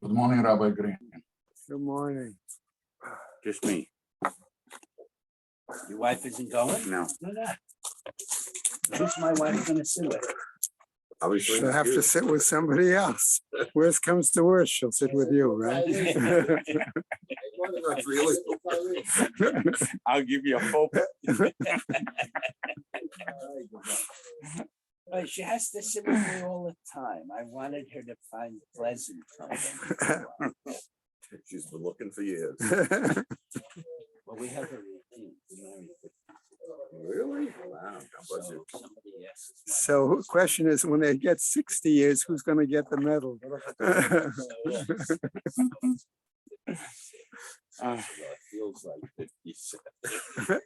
Good morning, Rabbi Green. Good morning. Just me. Your wife isn't going? No. Who's my wife gonna sit with? She'll have to sit with somebody else. Worst comes to worst, she'll sit with you, right? I'll give you a full. But she has to sit with me all the time. I wanted her to find pleasant company. She's been looking for years. Well, we have a routine. Really? Wow. God bless you. Somebody else's wife. So question is, when they get 60 years, who's gonna get the medal? It feels like 57.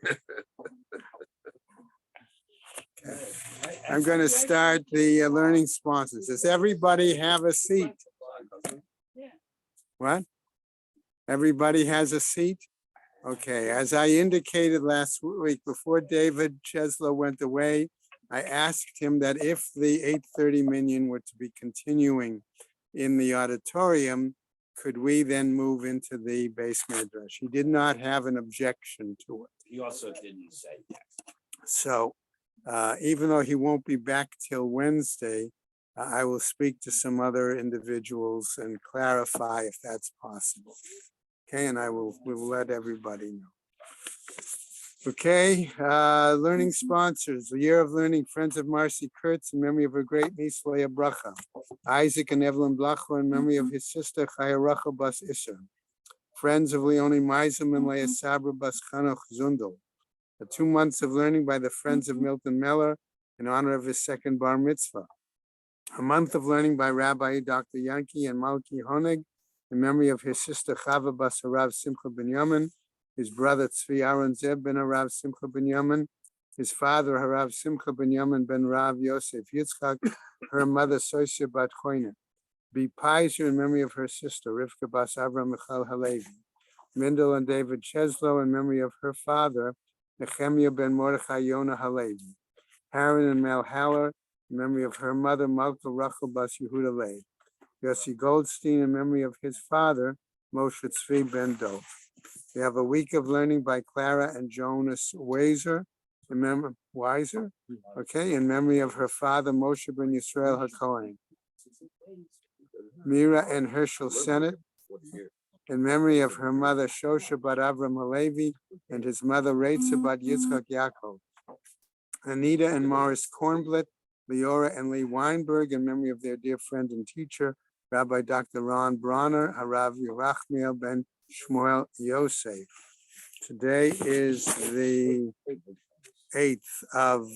I'm gonna start the learning sponsors. Does everybody have a seat? What? Everybody has a seat? Okay, as I indicated last week, before David Cheslow went away, I asked him that if the 8:30 minyan were to be continuing in the auditorium, could we then move into the base midrash? He did not have an objection to it. He also didn't say that. So even though he won't be back till Wednesday, I will speak to some other individuals and clarify if that's possible. Okay, and we'll let everybody know. Okay, learning sponsors, the Year of Learning, Friends of Marcy Kurtz, in memory of her great niece Leah Bracha. Isaac and Evelyn Blacho, in memory of his sister Chaya Rachel Bas Isser. Friends of Leonie Meisem and Leah Sabra Bas Chanoch Zundel. 2 months of learning by the Friends of Milton Meller in honor of his second bar mitzvah. A month of learning by Rabbi Dr. Yankee and Malki Honig in memory of his sister Chava Bas Harav Simcha Ben Yamin, his brother Tzvi Aaron Zeb Ben Harav Simcha Ben Yamin, his father Harav Simcha Ben Yamin Ben Rav Yosef Yitzchak, her mother Sosia Bat Choyne. Be Pizer in memory of her sister Rivka Bas Avram Michal Halevi. Mindel and David Cheslow in memory of her father Nechemia Ben Mordechai Yonah Halevi. Haran and Mel Haller in memory of her mother Malka Rachel Bas Yehuda Leib. Yossi Goldstein in memory of his father Moshe Tzvi Ben Dov. We have a week of learning by Clara and Jonas Weiser, in memory of her father Moshe Ben Yisrael HaKohen. Mira and Herschel Sennett, in memory of her mother Shosha Bat Avram Halevi and his mother Reitza Bat Yitzchak Yaakov. Anita and Morris Kornblit, Leora and Lee Weinberg, in memory of their dear friend and teacher, Rabbi Dr. Ron Bronner, Harav Yerachmiel Ben Shmuel Yosef. Today is the 8th of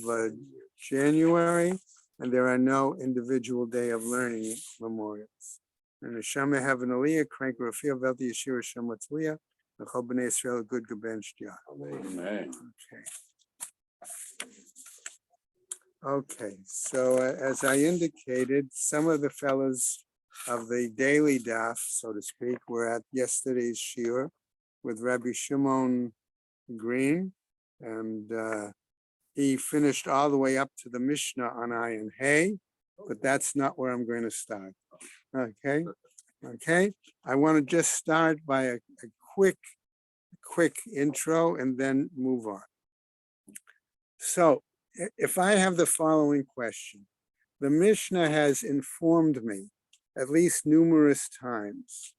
January, and there are no individual day of learning memorials. And Neshama have an aliyah, crank Rafiel Velti Yeshua Shem Latzliah, and Chol B'nai Yisrael good gebench Yah. Amen. Okay, so as I indicated, some of the fellows of the daily daf, so to speak, were at yesterday's shiur with Rabbi Shimon Green, and he finished all the way up to the Mishnah on Ayin Hay, but that's not where I'm going to start. Okay. I want to just start by a quick intro and then move on. So, if I have the following question, the Mishnah has informed me at least numerous times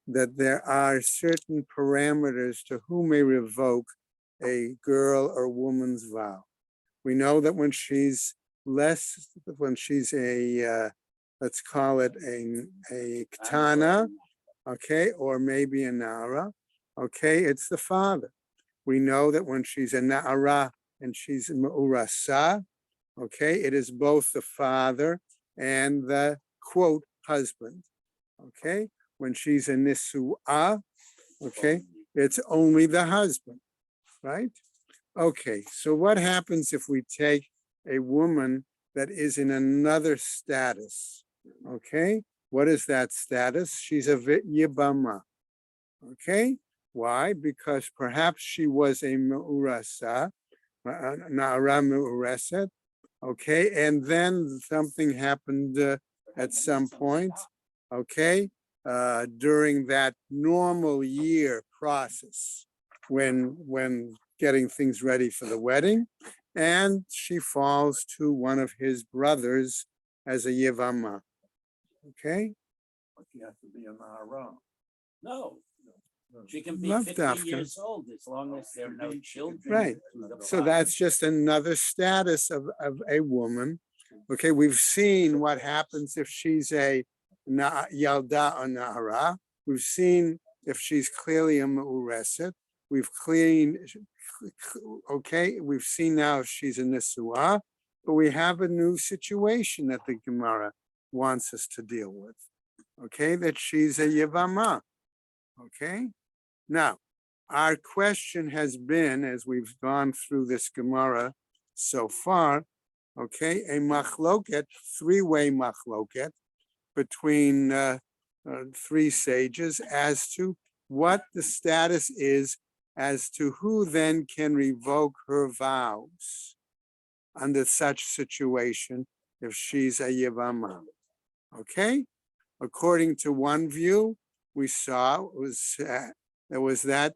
that there are certain parameters to who may revoke a girl or woman's vow. We know that when she's a, let's call it a katana, okay, or maybe a nara, okay, it's the father. We know that when she's a nara and she's me'urasa, okay, it is both the father and the, quote, husband, okay? When she's a nisu'ah, okay, it's only the husband, right? Okay, so what happens if we take a woman that is in another status, okay? What is that status? She's a yibama, okay? Why? Because perhaps she was a me'urasa, Na'ara Me'ureset. Okay, and then something happened at some point, okay, during that normal year process when getting things ready for the wedding, and she falls to one of his brothers as a Yevama. Okay, But you have to be a Nahara. No, she can be Love 50 Dafka. years old as long as there are no children. Right. to the So father. that's just another status of a woman. Okay, we've seen what happens if she's a Yalda or Nahara. We've seen if she's clearly a Me'ureset. We've we've seen now if she's a Nisuah, but we have a new situation that the Gemara wants us to deal with. Okay, that she's a Yevama. Okay, now our question has been, as we've gone through this Gemara so far, okay, a machloket, three-way machloket between three sages as to what the status is as to who then can revoke her vows under such situation if she's a Yevama. Okay, according to one view, we saw there was that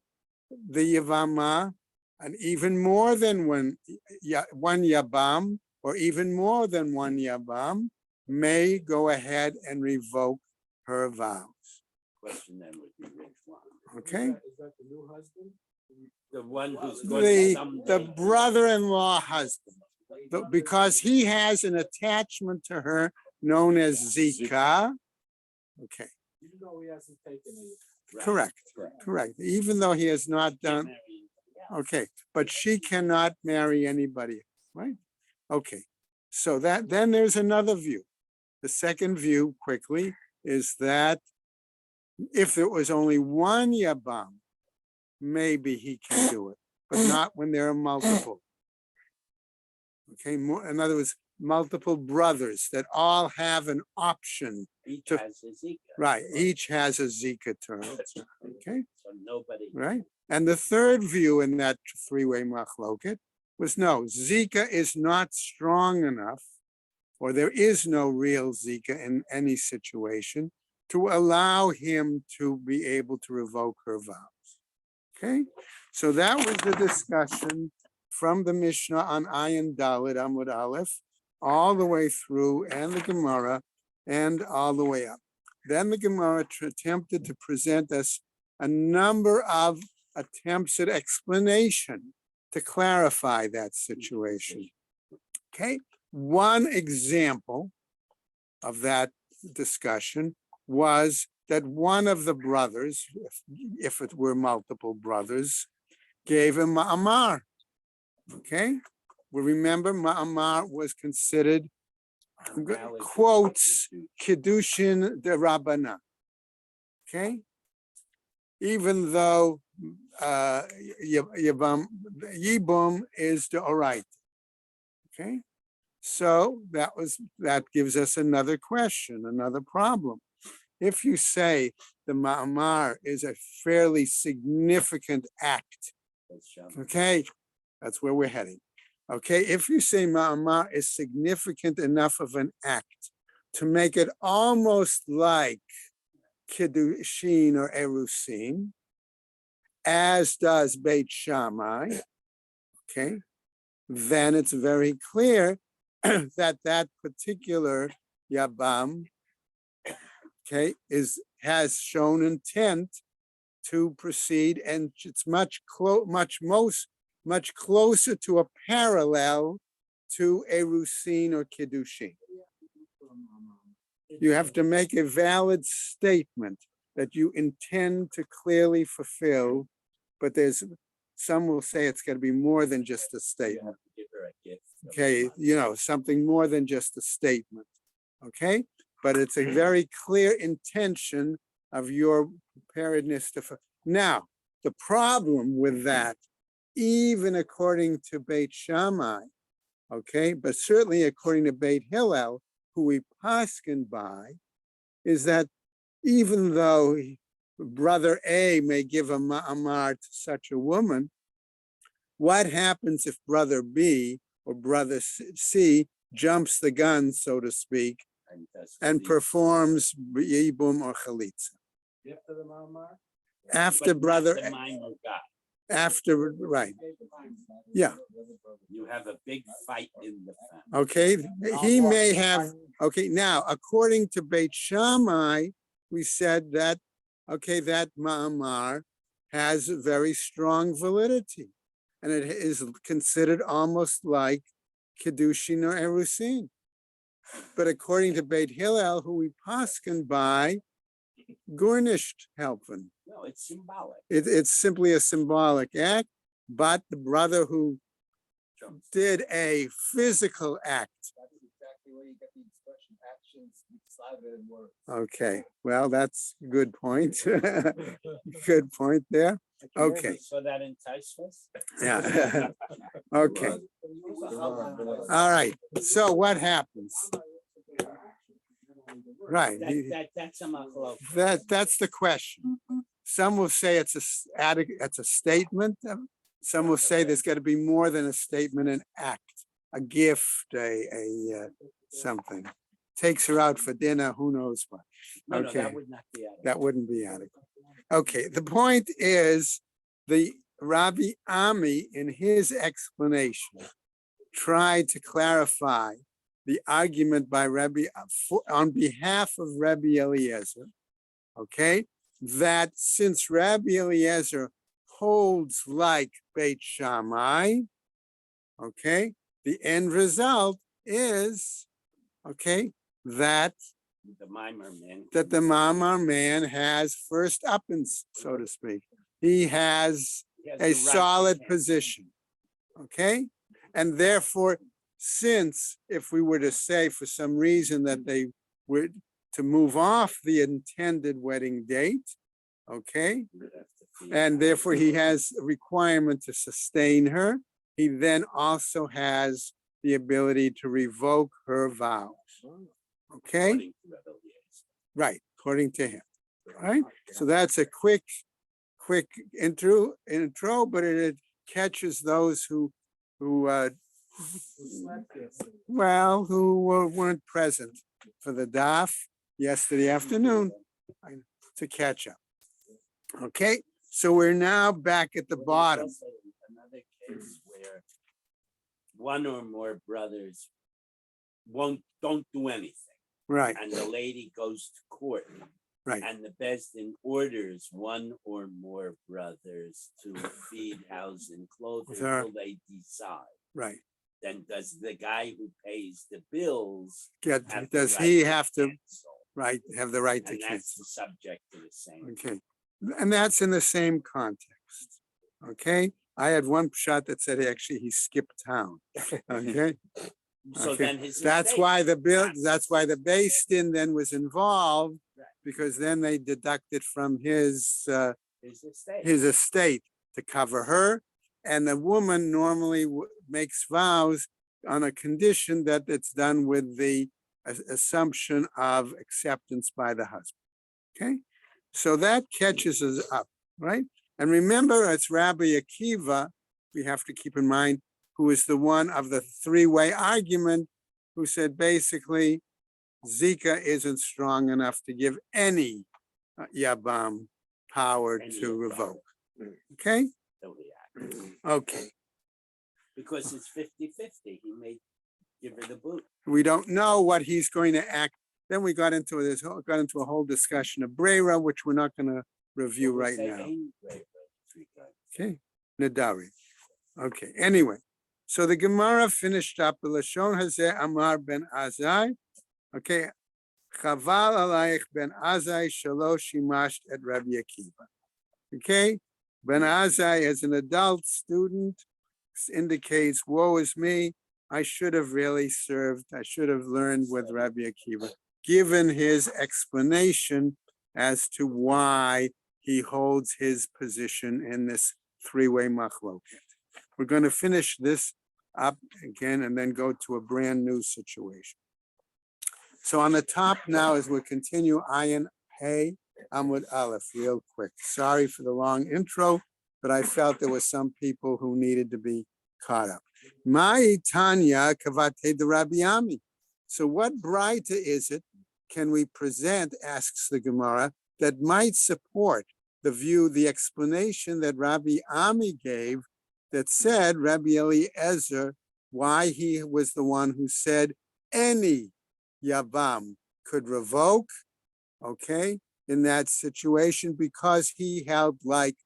the Yavama, and even more than one Yabam, or even more than one Yabam, may go ahead and revoke her vows. Question then would be which one? Okay? Is that the new husband? The one who's going to The someday. brother-in-law husband, because he has an attachment to her known as Zika. Okay, Even though he hasn't taken it. Right. correct. Even though he has not Can't done. marry anybody else. Okay, but she cannot marry anybody, right? Okay, so then there's another view. The second view, quickly, is that if there was only one Yabam, maybe he can do it, but not when there are multiple. Okay, in other words, multiple brothers that all have an option. Each to- has a Zika. Right, each has a Zika term, okay? So nobody. Right? And the third view in that three-way machloket was no, Zika is not strong enough, or there is no real Zika in any situation to allow him to be able to revoke her vows. Okay? So that was the discussion from the Mishnah on Ayin Dalet Amud Aleph, all the way through, and the Gemara, and all the way up. Then the Gemara attempted to present us a number of attempts at explanation to clarify that situation. Okay, one example of that discussion was that one of the brothers, if it were multiple brothers, gave him ma'amar. Okay, we remember ma'amar was considered, quotes, Kiddushin de Rabbana. Okay, even though Yibum is the Oraita. Okay, so that gives us another question, another problem. If you say the ma'amar is a fairly significant act, okay, that's where we're heading. Okay, if you say ma'amar is significant enough of an act to make it almost like Kiddushin or Erusin, as does Beit Shammai, okay, then it's very clear that that particular Yabam, okay, has shown intent to proceed, and it's much closer to a parallel to Erusin or Kiddushin. You have to make a valid statement that you intend to clearly fulfill, but some will say it's got to be more than just a You statement. have to give her a gift. Okay, something more than just a statement. Okay, but it's a very clear intention of your preparedness to. Now, the problem with that, even according to Beit Shammai, okay, but certainly according to Beit Hillel, who we paskin by, is that even though brother A may give a ma'amar to such a woman, what happens if brother B or brother C jumps the gun, so to speak, and performs yibum or chalitza? After the Ma'amar? After brother, The minor guy. after, right, yeah, You have a big fight in the family. okay, he may have, okay, now, according to Beit Shammai, we said that, okay, that ma'amar has very strong validity, and it is considered almost like Kedushin or Erusin. But according to Beit Hillel, who we paskin by, Gurnished helping. No, it's symbolic. It's simply a symbolic act, but the brother who did a physical act. That is exactly where you get the expression actions decided in words. Okay, well, that's a good point. Good point there. Okay. So that entice us? Yeah. Okay. All right. So what happens? Right. That's a machlok. That's the question. Some will say it's a statement. Some will say there's got to be more than a statement, an act, a gift, a something. Takes her out for dinner, who knows what. No, Okay. that would not be adequate. That wouldn't be adequate. Okay, the point is the Rabbi Ami in his explanation tried to clarify the argument by Rabbi on behalf of Rabbi Eliezer, okay, that since Rabbi Eliezer holds like Beit Shammai, okay, the end result is, okay, that The mimer man. the Mamar man has first uppance, so to speak. He has He has a the right to solid cancel. position, okay? And therefore, since if we were to say for some reason that they were to move off the intended wedding date, okay? And therefore he has a requirement to sustain her. He then also has the ability to revoke her vows, okay? According to Rebbe Eliezer. Right, according to him, right? So that's a quick intro, but it catches those who weren't present for the daf yesterday afternoon to catch up. Okay, so we're now back at the Well, bottom. there's also another case where one or more brothers don't do anything. Right, And the lady goes to court. right, And the Beis Din orders one or more brothers to feed, house, and clothe With her. until they decide. right. Then does the guy who pays the bills Does he have to, cancel? right, have the right to And that's cancel? the subject to the same. Okay, and that's in the same context, okay? I had one shot that said actually he skipped town, okay? So Okay, then his That's estate- why the Beis Din then was involved, because then they deducted from his his estate. estate to cover her. And the woman normally makes vows on a condition that it's done with the assumption of acceptance by the husband, okay? So that catches us up, right? And remember, it's Rabbi Akiva, we have to keep in mind, who is the one of the three-way argument, who said basically Zika isn't strong enough to give any Yabam power Any to Yabam. revoke. Okay? So he acts. Okay. Because it's 50-50. He may give her the boot. We don't know what he's going to act. Then we got into a whole discussion of Brera, which we're not going to review right now. Okay, Nadari. Okay, anyway, so the Gemara finished up the Lashon Hazeh Amar ben Azai. Okay, Chaval alayich ben Azai shalosh shimasht at Rabbi Akiva. Okay, Ben Azai as an adult student indicates, woe is me, I should have really served, I should have learned with Rabbi Akiva, given his explanation as to why he holds his position in this three-way machloket. We're going to finish this up again and then go to a brand new situation. So on the top now, as we continue, Ayin Hey Amud Aleph, real quick. Sorry for the long intro, but I felt there were some people who needed to be caught up. My Tanya Kavate de Rabbi Ami. So what Braita is it can we present, asks the Gemara, that might support the view, the explanation that Rabbi Ami gave that said Rabbi Eliezer, why he was the one who said any Yavam could revoke, okay, in that situation, because he held like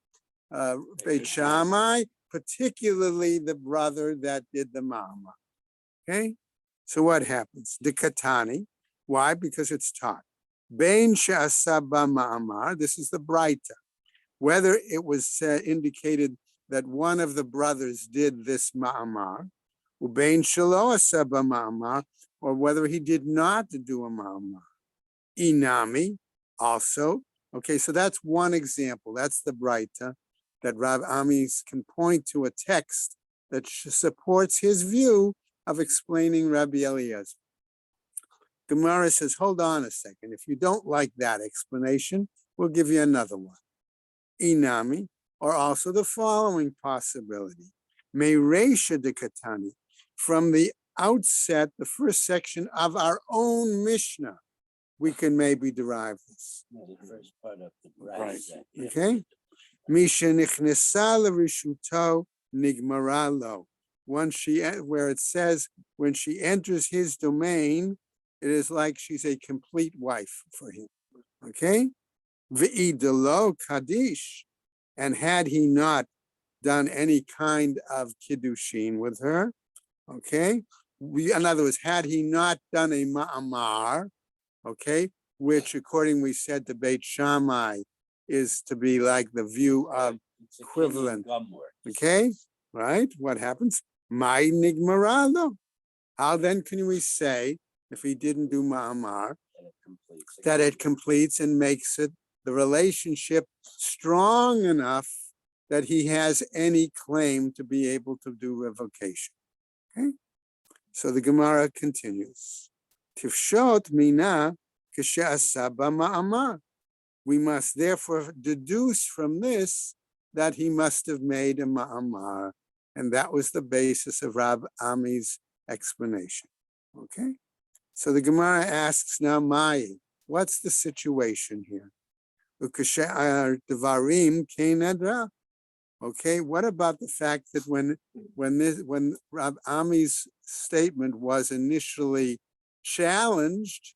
Beit Shammai, particularly the brother that did the Ma'amar. Okay, so what happens? The Katani, why? Because it's taught. Bein she'asaba Ma'amar, this is the Braita. Whether it was indicated that one of the brothers did this Ma'amar, Ubein shelo asaba Ma'amar, or whether he did not do a Ma'amar. Inami, also. Okay, so that's one example. That's the Braita that Rav Ami can point to a text that supports his view of explaining Rabbi Eliezer. Gemara says, hold on a second. If you don't like that explanation, we'll give you another one. Inami, or also the following possibility. Meresha de Katani, from the outset, the first section of our own Mishnah, we can maybe derive this. The first part of the Right. Braita. Okay? Misha nichnesa lerishuto nigmara lo. Once where it says, when she enters his domain, it is like she's a complete wife for him. Okay? V'idelo kaddish. And had he not done any kind of kiddushin with her, okay? In other words, had he not done a ma'amar, okay, which according we said to Beit Shammai is to be like the view of It's a equivalent. gum word. Okay, right? What happens? My nigmaralo. How then can we say, if he didn't do ma'amar, that it completes and makes it the relationship strong enough that he has any claim to be able to do revocation? Okay, so the Gemara continues. Tifshot mina k'she'asaba ma'amar. We must therefore deduce from this that he must have made a ma'amar, and that was the basis of Rab Ami's explanation. Okay, so the Gemara asks now, Mai, what's the situation here? Devarim keinadra. Okay, what about the fact that when Rab Ami's statement was initially challenged,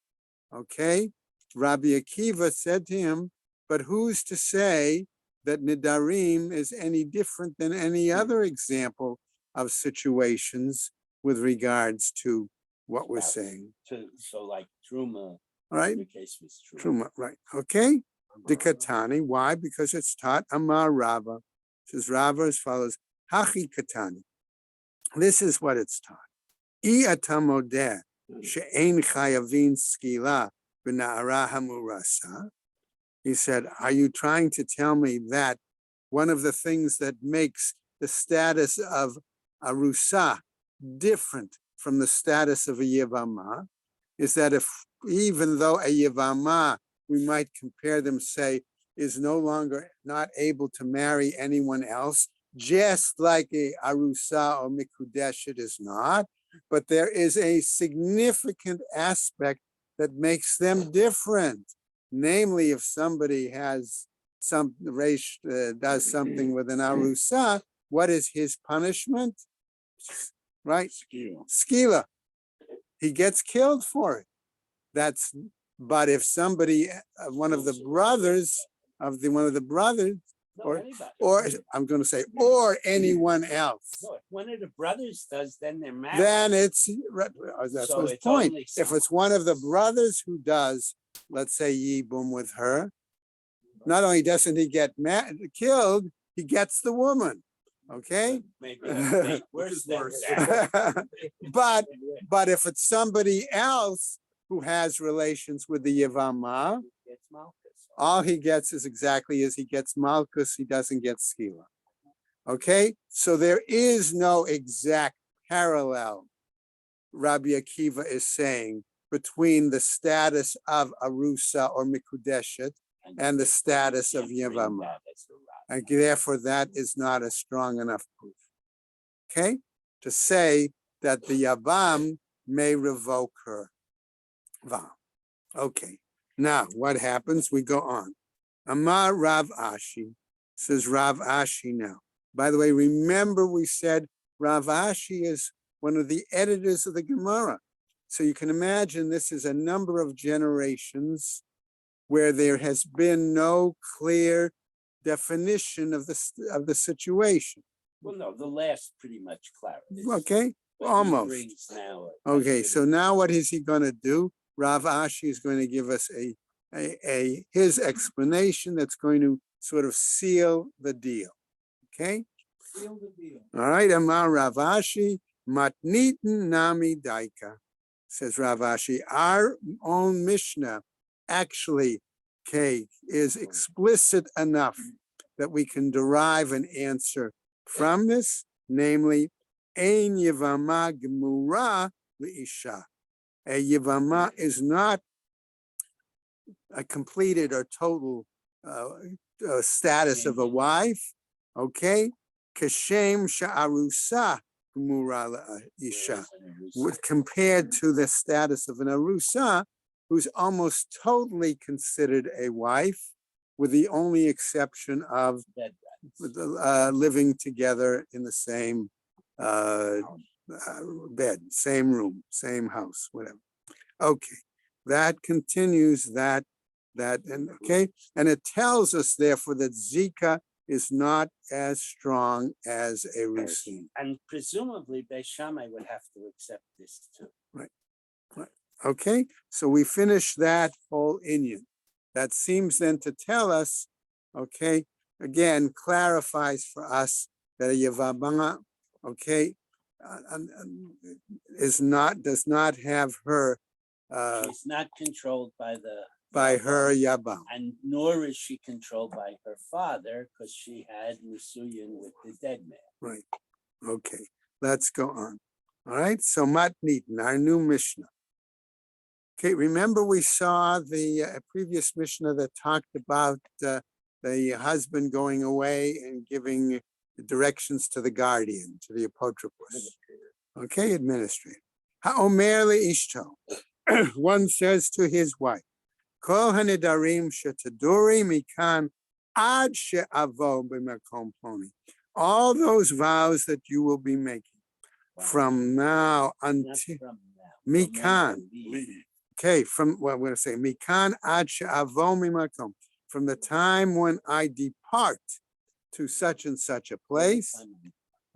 okay, Rabbi Akiva said to him, but who's to say that Nidarim is any different than any other example of situations with regards to what we're saying? So like Truma, Right? the case was Truma. Truma, right. Okay. The Katani, why? Because it's taught Amar Rava. Says Rava as follows, Hachi Katani. This is what it's taught. I atamodeh she'ein chayavin skila b'na'ara hamurasa. He said, are you trying to tell me that one of the things that makes the status of arusa different from the status of a yevama is that if, even though a yevama, we might compare them, say, is no longer not able to marry anyone else, just like a arusa or mikudeshet is not, but there is a significant aspect that makes them different. Namely, if somebody has does something with an arusa, what is his punishment? Right? Skila. He gets killed for it. But if somebody, one of the brothers, or I'm going to say, or anyone else, No, if one of the brothers does, then they're married. then that's So his it's point. only If it's one of the brothers who does, let's say yibum with her, not only doesn't he get killed, he gets the woman. Okay. Maybe worse than that. but if it's somebody else who has relations with the yevama, It's Malchus. all he gets is exactly as he gets malchus. He doesn't get skila. Okay, so there is no exact parallel, Rabbi Akiva is saying, between the status of arusa or mikudeshet and the status of yevama. And therefore, that is not a strong enough proof. Okay? To say that the Yavam may revoke her vow. Okay. Now, what happens? We go on. Amar Rav Ashi, says Rav Ashi now. By the way, remember we said Rav Ashi is one of the editors of the Gemara. So you can imagine this is a number of generations where there has been no clear definition of the situation. Well, no, the last pretty much clarifies. Okay, But he almost. brings now Okay, so now what is he going to do? Rav Ashi is going to give us his explanation that's going to sort of seal the deal. Okay, Seal the deal. all right. Amar Rav Ashi matnitin nami daika, says Rav Ashi. Our own Mishnah actually, okay, is explicit enough that we can derive an answer from this, namely, ein yivama gemura leisha. A yivama is not a completed or total status of a wife, okay? Kashem sha'arusa gemura leisha, compared to the status of an arusa, who's almost totally considered a wife, with the only exception of Dead living together in the same bed, same room, same house, whatever. Okay, that continues that, and okay, and it tells us therefore that Zika is not as strong as a Rusin. And presumably Beis Shammai would have to accept this too. Okay, so we finish that whole Inyan. That seems then to tell us, okay, again, clarifies for us that a Yavama, okay, does not have her She's not controlled by her Yabam. and nor is she controlled by her father, because she had Nisuyin with the dead man. Right. Okay, let's go on. All right, so Matnitin, our new Mishnah. Okay, remember we saw the previous Mishnah that talked about the husband going away and giving directions to the guardian, to the apotropos. Okay, administrator. Ha'omer le'ishto. One says to his wife, Kol hanidarim shetaduri mikan ad she'avo b'makom ploni. All those vows that you will be making from now Not until from now. Mikan. Leave. Okay, from what I'm going to say, Mikan ad she'avo mimakom, from the time when I depart to such and such a place.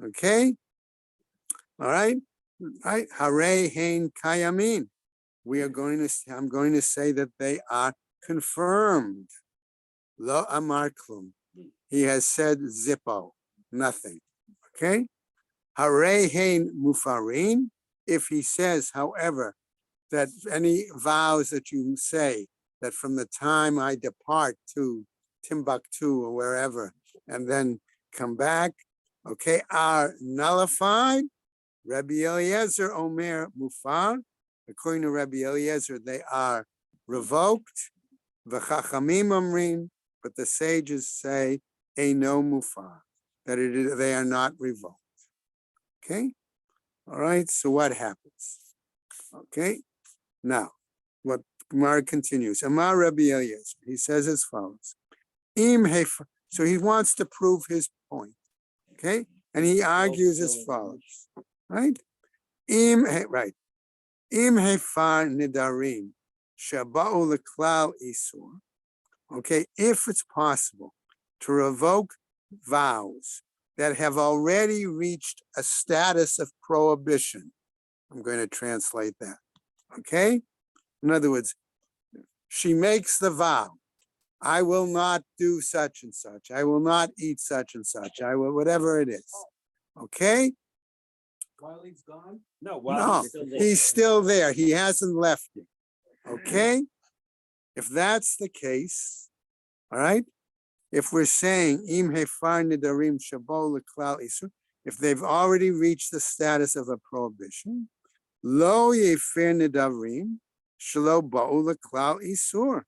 Okay, all right, right. Hare hein kayamin. I'm going to say that they are confirmed. Lo amar klum. He has said zippo, nothing. Okay, hare hein mufarin. If he says, however, that any vows that you say that from the time I depart to Timbuktu or wherever and then come back, okay, are nullified. Rabbi Eliezer Omer Mufar. According to Rabbi Eliezer, they are revoked. V'chachamim Omrim, but the sages say, Eino Mufar, that they are not revoked. Okay? All right, so what happens? Okay? Now, what Gemara continues. Amar Rabbi Eliezer, he says as follows. So he wants to prove his point. Okay? And he argues as follows. Right? Right. Im hefar nidarim shaba'u leklal isur. Okay, if it's possible to revoke vows that have already reached a status of prohibition. I'm going to translate that. Okay? In other words, she makes the vow. I will not do such and such. I will not eat such and such. I will, whatever it is. Okay? While he's gone? No, No, he's still there. He hasn't left you. Okay? If that's the case, all right? If we're saying im hefar nidarim shabo leklal isur, if they've already reached the status of a prohibition, lo yefer nidarim shelo ba'u leklal isur.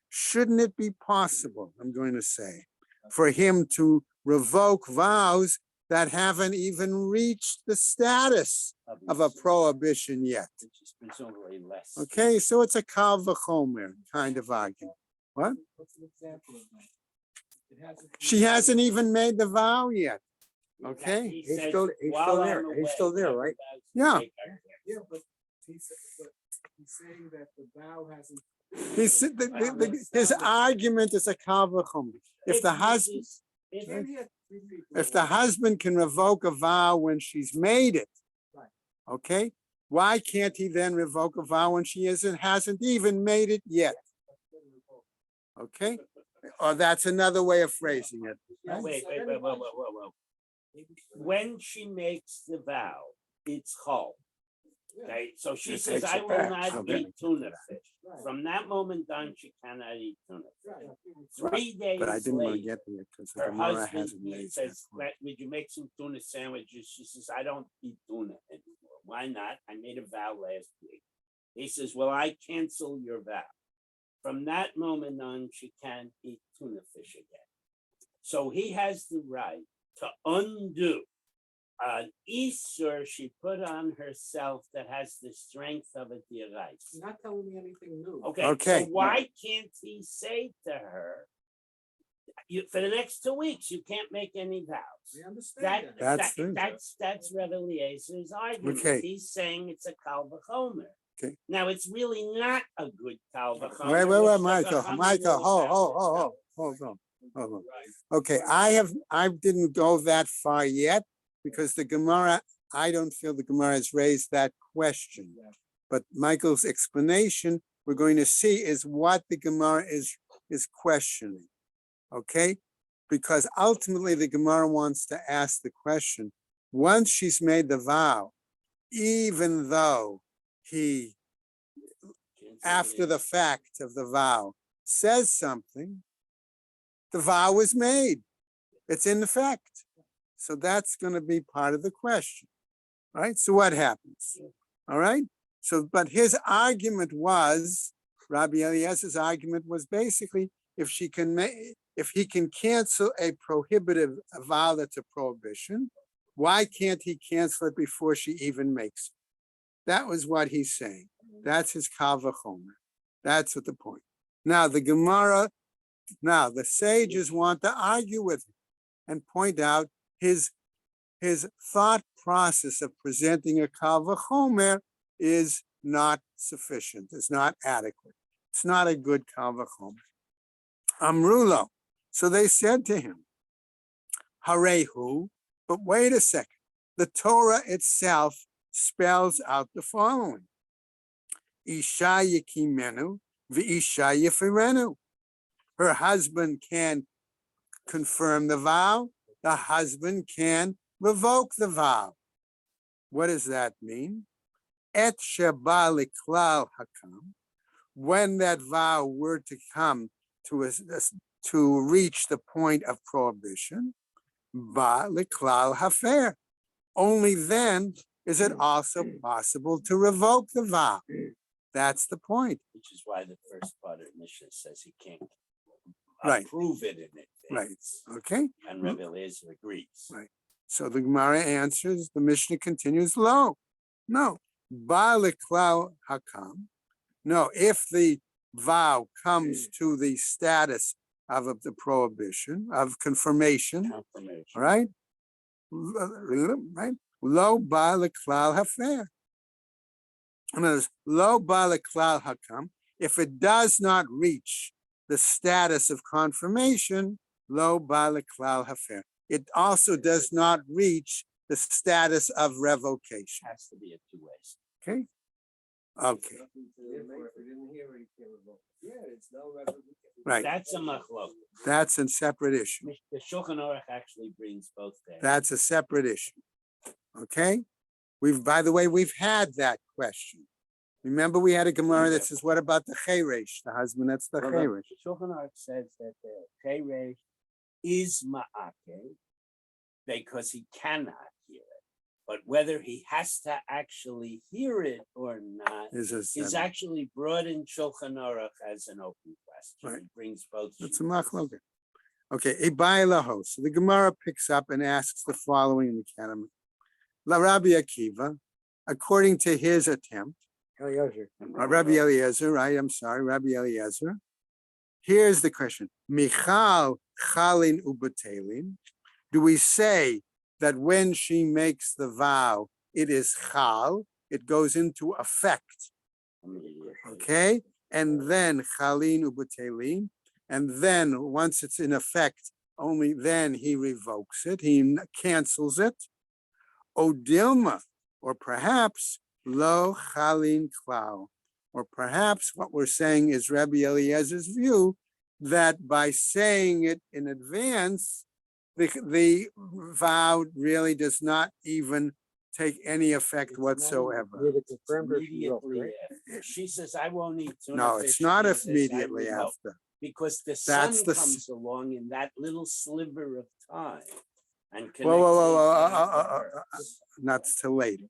Shouldn't it be possible, I'm going to say, for him to revoke vows that haven't even reached the status of a prohibition yet. Which is presumably less. Okay, so it's a kal v'chomer kind of argument. What? What's an example of that? It hasn't. She hasn't even made the vow yet. That Okay. he He's says, still "While there. I'm He's still away, there, I'm right? about to Yeah. take her." Yeah, but he's saying that the vow hasn't. His argument is a kal v'chomer. If the husband, Can't he have three people? if the husband can revoke a vow when she's made it, Right. okay, why can't he then revoke a vow when she hasn't even made it yet? Okay, or that's another way of phrasing it. No, wait. When she makes the vow, it's chol. Okay, so she It says, takes "I it will back. not Okay. eat tuna fish." Right. From that moment on, she cannot eat tuna fish. Right. 3 days But I didn't want to later, get there because the her Gemara husband hasn't he made that says, point. "Would you make some tuna sandwiches?" She says, "I don't eat tuna anymore." Why not? I made a vow last week. He says, "Well, I cancel your vow." From that moment on, she can't eat tuna fish again. So he has the right to undo an Isur she put on herself that has the strength of a deraisa. You're not telling me anything new. Okay, Okay. so why can't he say to her, for the next 2 weeks, you can't make any vows? I understand that. That's true. That's Rebbe Eliezer's argument. Okay. He's saying it's a kal v'chomer. Okay. Now, it's really not a good kal v'chomer. Wait, which the Michael, Chachamim will hold on. Okay, I didn't go that far yet because the Gemara, I don't feel the Gemara has raised that question. But Michael's explanation, we're going to see is what the Gemara is questioning. Okay? Because ultimately the Gemara wants to ask the question, once she's made the vow, even though he, after the fact of the vow, says something, the vow was made. It's in effect. So that's going to be part of the question. Right? So what happens? All right? So, but his argument was, Rabbi Eliezer's argument was basically, if he can cancel a prohibitive vow that's a prohibition, why can't he cancel it before she even makes it? That was what he's saying. That's his kal v'chomer. That's what the point. Now the Gemara, the sages want to argue with him and point out his thought process of presenting a kal v'chomer is not sufficient. It's not adequate. It's not a good kal v'chomer. Amrulo. So they said to him, Harehu, but wait a second. The Torah itself spells out the following. Isha yekimenu v'isha yefirenu. Her husband can confirm the vow. The husband can revoke the vow. What does that mean? Et sheba liklal hakam. When that vow were to come to reach the point of prohibition, ba liklal hafer. Only then is it also possible to revoke the vow. That's the point. Which is why the first part of Mishnah says he can't Right. approve it in advance. Right. Okay. And Rebbe Eliezer agrees. Right. So the Gemara answers, the Mishnah continues, lo. No. Ba liklal hakam. No, if the vow comes to the status of the prohibition, of confirmation, Confirmation. right? Right? Lo ba liklal hafer. In other words, lo ba liklal hakam. If it does not reach the status of confirmation, lo ba liklal hafer. It also does not reach the status of revocation. Has to be a 2 ways. Okay? Okay, Yeah, it's no revolution. right. That's a machlok. That's a separate issue. The Shulchan Aruch actually brings both there. That's a separate issue. Okay? By the way, we've had that question. Remember, we had a Gemara that says, what about the cheresh, the husband that's the Well, cheresh? the Shulchan Aruch says that the cheresh is ma'ake because he cannot hear it. But whether he has to actually hear it or not is actually brought in Shulchan Aruch as an open question. Right. It brings both. It's a machloket. Okay, a bailaho. So the Gemara picks up and asks the following in the canon. La Rabbi Akiva, according to his attempt, Rabbi Eliezer, right? I'm sorry, Rabbi Eliezer. Here's the question: Michal chalin ubatelin. Do we say that when she makes the vow, it is chal? It goes into effect, okay? And then chalin ubatelin, and then once it's in effect, only then he revokes it. He cancels it. Odilma, or perhaps lo chalin klal, or perhaps what we're saying is Rabbi Eliezer's view that by saying it in advance, the vow really does not even take any effect whatsoever. Immediately after. She says, I won't eat tuna No, fish," it's not he says, "I immediately revoke." after. Because the That's sun the comes along in that little sliver of time and connects. Whoa. Not till later.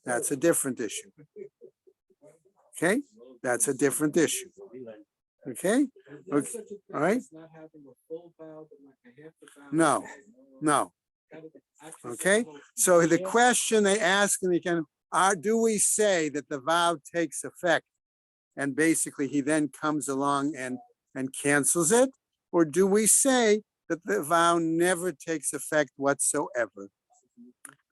That's a different issue. Okay, that's a different issue. Okay, okay, all right. No. Okay, so the question they ask in the canon are: do we say that the vow takes effect, and basically he then comes along and cancels it, or do we say that the vow never takes effect whatsoever?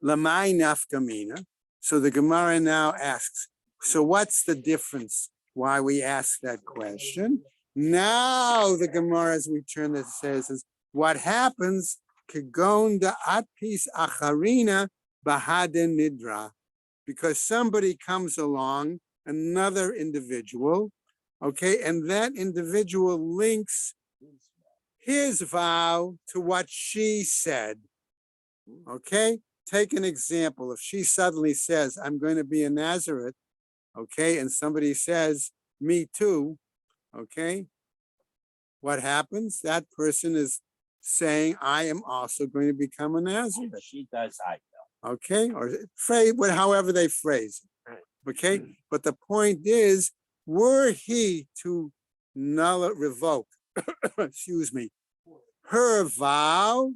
Lamai nafkamina. So the Gemara now asks, so what's the difference? Why we ask that question? Now the Gemara, as we turn this, says, is what happens, kagon da atpis acharina bahaden nidra, because somebody comes along, another individual, okay, and that individual links his vow to what she said, okay? Take an example. If she suddenly says, I'm going to be a Nazareth, okay, and somebody says, me too, okay, what happens? That person is saying, I am also going to become a Nazareth. She does, I know. Okay, or phrase, however they phrase it, okay? But the point is, were he to revoke, excuse me, her vow,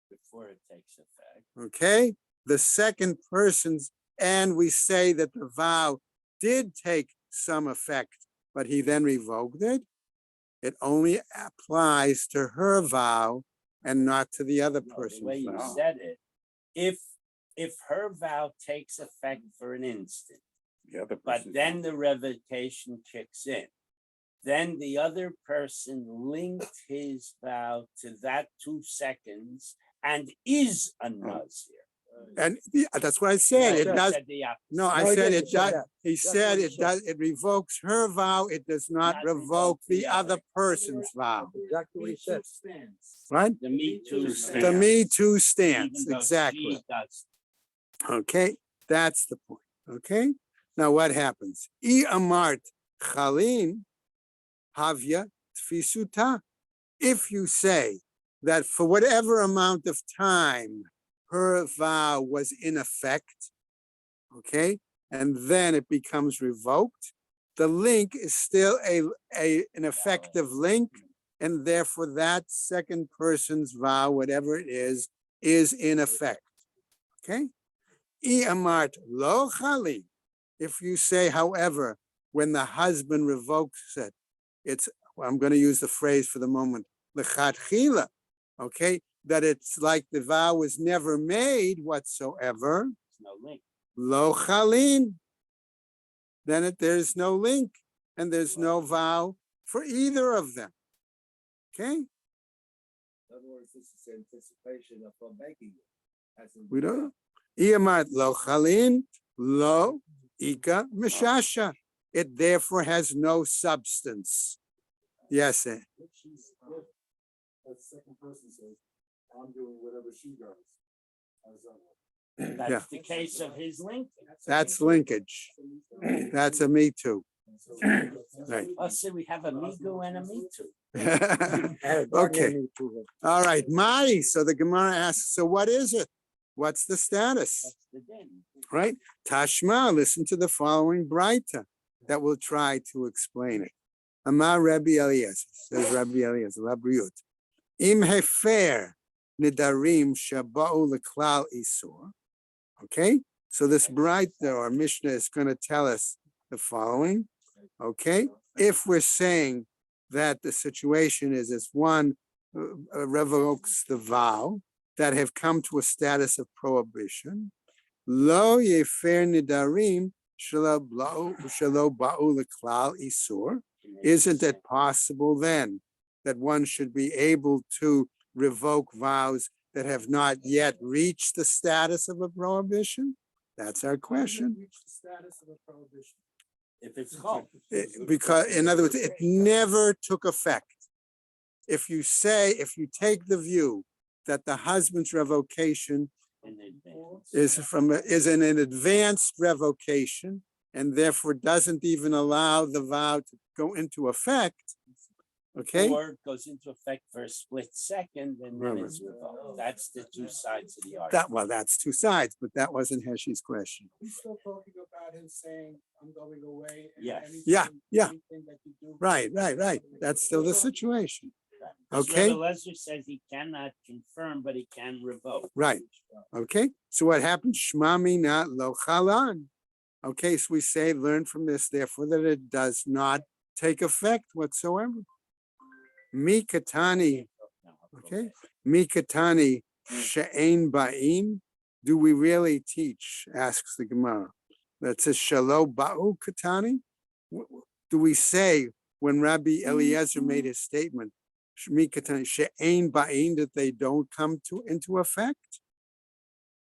Before it takes effect. okay, the second person's, and we say that the vow did take some effect, but he then revoked it, it only applies to her vow and not to the other No, the person's way you vow. said it, if her vow takes effect for an instant, but then the revocation kicks in, then the other person linked his vow to that 2 seconds and is a Nazir. And that's what I said. It You does. said the opposite. No, I said it does. He said it does. It revokes her vow. It does not revoke the other person's vow. Exactly what he said. Right? The Me Too stance. The Me Too Even stance. though Exactly. she does. Okay, that's the point. Okay. Now what happens? I amart chalin havya tfisuta. If you say that for whatever amount of time her vow was in effect, okay, and then it becomes revoked, the link is still an effective link, and therefore that second person's vow, whatever it is in effect. Okay? I amart lo chalin. If you say, however, when the husband revokes it, it's, I'm going to use the phrase for the moment, lechatchila, okay, that it's like the vow was never made whatsoever, No link. lo chalin, then there's no link and there's no vow for either of them. Okay? In other words, this is anticipation of making it. We don't know. Iyamart lo chalin, lo ika mishasha. It therefore has no substance. Yes, sir. The second person says, I'm doing whatever she does. That's the case of his link. That's linkage. That's a me too. Right. Oh, see, we have a Migu and a Me Too. Okay. All right. Mari. So the Gemara asks, so what is it? What's the status? That's the din. Right? Tashma, listen to the following Braita that will try to explain it. Amar Rabbi Eliezer, says Rabbi Eliezer, Labriut. Im hefer nidarim shaba'u leklal isur. Okay, so this bright or Mishnah is going to tell us the following. Okay, if we're saying that the situation is as one revokes the vow that have come to a status of prohibition, lo yefer nidarim shelo ba'u leklal isur. Isn't it possible then that one should be able to revoke vows that have not yet reached the status of a prohibition? That's our question. Reach the status of a prohibition. If it's called. Because, in other words, it never took effect. If you take the view that the husband's revocation is an advanced revocation and therefore doesn't even allow the vow to go into effect, okay? Or it goes into effect for a split second and then it's revoked. That's the two sides of the argument. That's two sides, but that wasn't Heshi's question. He's still talking about him saying, I'm going away. And Yes. anything- Yeah. anything that you do- Right. That's still the situation. Because Okay. Rebbe Lezer says he cannot confirm, but he can revoke. Right. Okay, so what happens? Shmami not lo chalan. Okay, so we say, learn from this, therefore, that it does not take effect whatsoever. Mikatani, okay, Mikatani she'ein ba'in. Do we really teach, asks the Gemara, that says shalo ba'u katani? Do we say when Rabbi Eliezer made his statement, Mikatani she'ein ba'in, that they don't come into effect?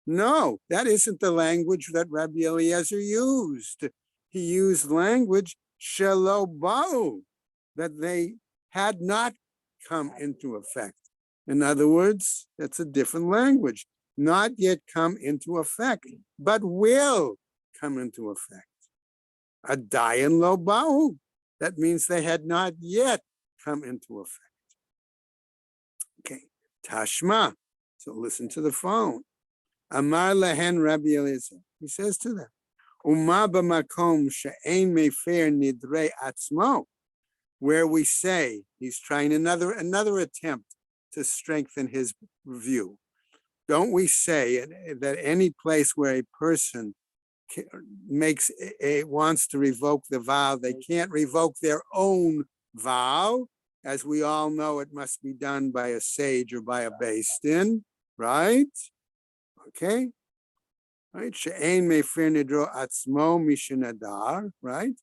No, that isn't the language that Rabbi Eliezer used. He used language shelo ba'u, that they had not come into effect. In other words, that's a different language. Not yet come into effect, but will come into effect. Adayan lo ba'u. That means they had not yet come into effect. Okay, Tashma. So listen to the phone. Amar lehen Rabbi Eliezer. He says to them, Uma b'makom she'ein mefer nidrei atzmo, where we say, he's trying another attempt to strengthen his view. Don't we say that any place where a person wants to revoke the vow, they can't revoke their own vow? As we all know, it must be done by a sage or by a beis din, right? Okay, right. She'ein mefer nidro atzmo mishenadar, right?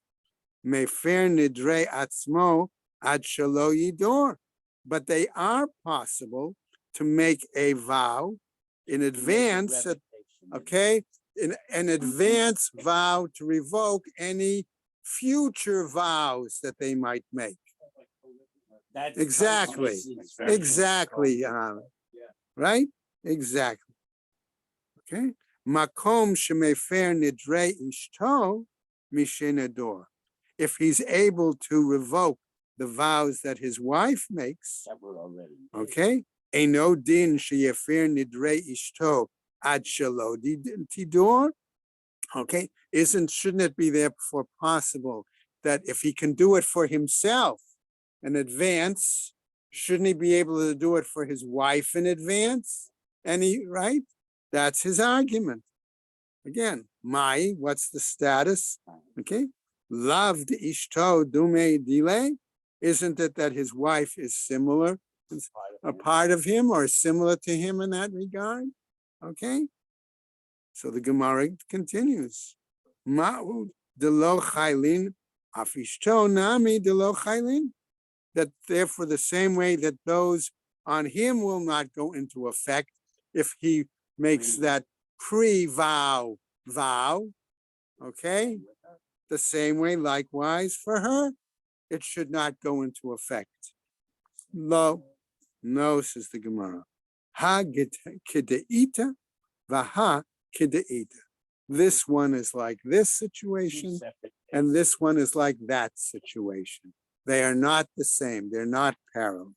Mefer nidre atzmo ad shelo yidor. But they are possible to make a vow in advance, okay? An advance vow to revoke any future vows that they might make. That's Exactly. Exactly, right? Exactly. Okay. Makom shemefer nidre ishto mishenador. If he's able to revoke the vows that his wife makes, okay, Eino din sheyefer nidre ishto ad shelo tidor. Okay, shouldn't it be therefore possible that if he can do it for himself in advance, shouldn't he be able to do it for his wife in advance? Right? That's his argument. Again, what's the status? Okay, loved ishto dume dile. Isn't it that his wife is similar, a part of him or similar to him in that regard? Okay, so the Gemara continues. Ma'u delo chaylin af ishto nami delo chaylin. That therefore the same way that those on him will not go into effect if he makes that pre-vow vow, okay? The same way likewise for her, it should not go into effect. No, says the Gemara. Ha kideita, vaha kideita. This one is like this situation, and this one is like that situation. They are not the same. They're not parallel.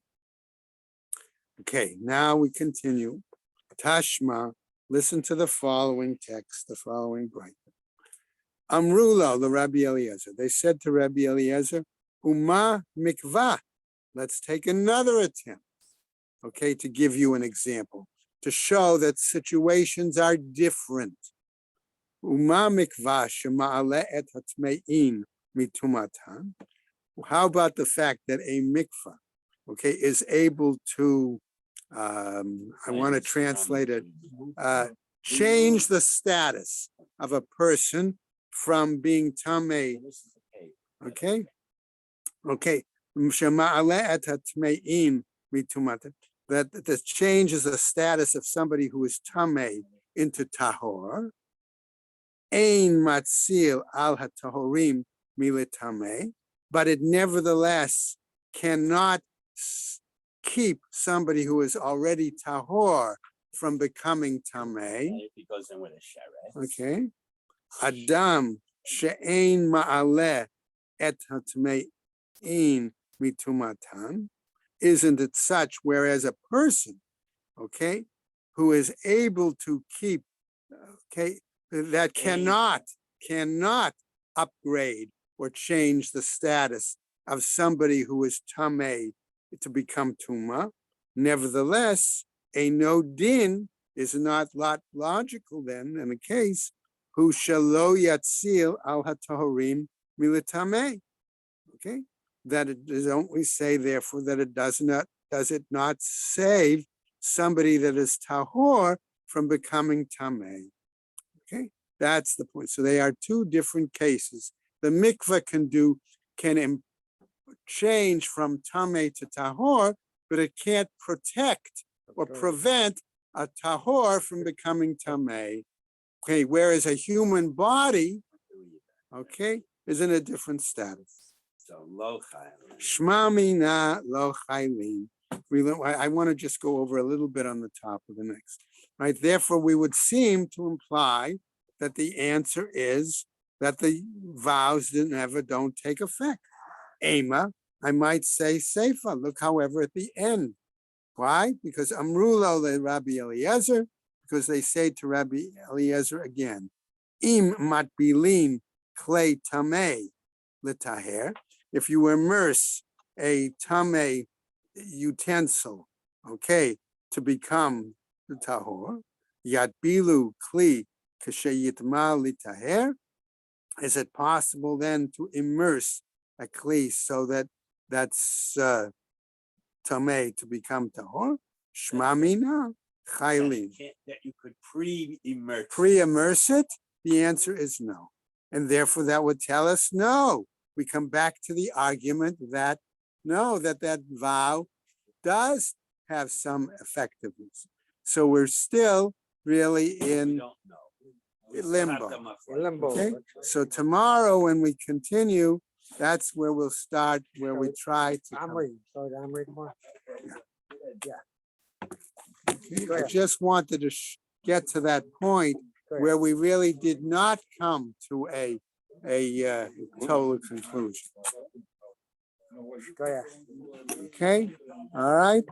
Okay, now we continue. Tashma, listen to the following text, the following bright. Amrulo, the Rabbi Eliezer. They said to Rabbi Eliezer, Uma mikvah. Let's take another attempt. okay, to give you an example, to show that situations are different. Uma mikvah shema'aleh et hatmein mitumatan. How about the fact that a mikvah, okay, is able to, I want to translate it, change the status of a person from being tamei, okay? Okay, shema'aleh et hatmein mitumatan. That this changes the status of somebody who is tamei into tahor. Ein matzil al hatahorim militamei, but it nevertheless cannot keep somebody who is already tahor from becoming tamei. It goes in with a sheret. Okay, Adam she'ein ma'aleh et hatmein mitumatan. Isn't it such? Whereas a person, okay, who is able to keep, okay, that cannot upgrade or change the status of somebody who is tamei to become tuma. Nevertheless, a no din is not logical then in a case who shalo yatzil al hatahorim militamei. Okay, that it don't we say therefore that it does it not save somebody that is tahor from becoming tamei. Okay, that's the point. So they are two different cases. The mikveh can change from tamei to tahor, but it can't protect or prevent a tahor from becoming tamei. Okay, whereas a human body, okay, is in a different status. So lo chaylim. Shma mina lo chaylin. I want to just go over a little bit on the top of the next. Right, therefore, we would seem to imply that the answer is that the vows don't take effect. Ema, I might say seifa. Look, however, at the end. Why? Because amrulo le Rabbi Eliezer, because they say to Rabbi Eliezer again, im matbilin clay tamei litaher. If you immerse a tamei utensil, okay, to become the tahor, yatbilu kli kashayitma litaher. Is it possible then to immerse a kli so that that's tamei to become tahor? Shmamina chaylin. That you could pre-immerse. Pre-immerse it? The answer is no. And therefore that would tell us no. We come back to the argument that no, that vow does have some effectiveness. So we're still really We in don't know. We still have limbo. to muff it. Limbo. Okay, so tomorrow when we continue, that's where we'll start, where we try to. I'm reading, so I'm reading more. Okay, Go I ahead. just wanted to get to that point Go ahead. where we really did not come to a total conclusion. Go ahead. Okay, all right.